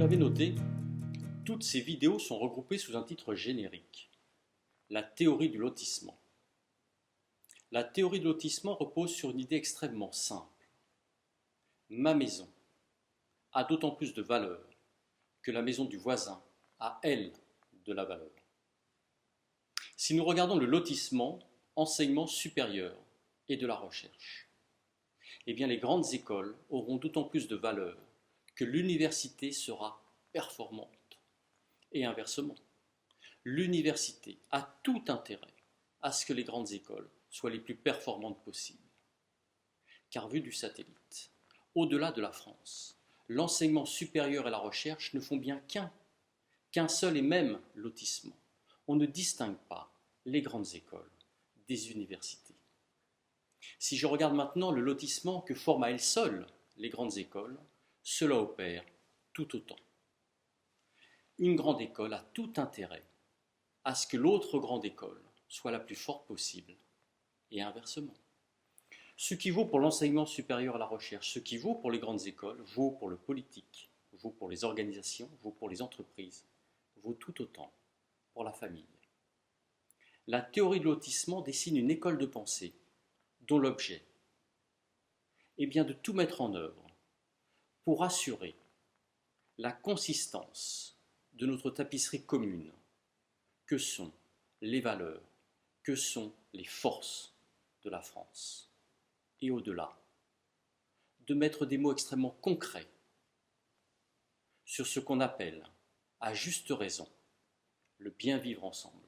l'avez noté, toutes ces vidéos sont regroupées sous un titre générique, la théorie du lotissement. La théorie du lotissement repose sur une idée extrêmement simple. Ma maison a d'autant plus de valeur que la maison du voisin a, elle, de la valeur. Si nous regardons le lotissement, enseignement supérieur et de la recherche, eh bien les grandes écoles auront d'autant plus de valeur que l'université sera performante. Et inversement, l'université a tout intérêt à ce que les grandes écoles soient les plus performantes possibles. Car vu du satellite, au-delà de la France, l'enseignement supérieur et la recherche ne font bien qu'un seul et même lotissement. On ne distingue pas les grandes écoles des universités. Si je regarde maintenant le lotissement que forment à elles seules les grandes écoles, cela opère tout autant. Une grande école a tout intérêt à ce que l'autre grande école soit la plus forte possible, et inversement. Ce qui vaut pour l'enseignement supérieur à la recherche, ce qui vaut pour les grandes écoles, vaut pour le politique, vaut pour les organisations, vaut pour les entreprises, vaut tout autant pour la famille. La théorie de lotissement dessine une école de pensée dont l'objet est bien de tout mettre en œuvre pour assurer la consistance de notre tapisserie commune, que sont les valeurs, que sont les forces de la France. Et au-delà, de mettre des mots extrêmement concrets sur ce qu'on appelle, à juste raison, le bien vivre ensemble.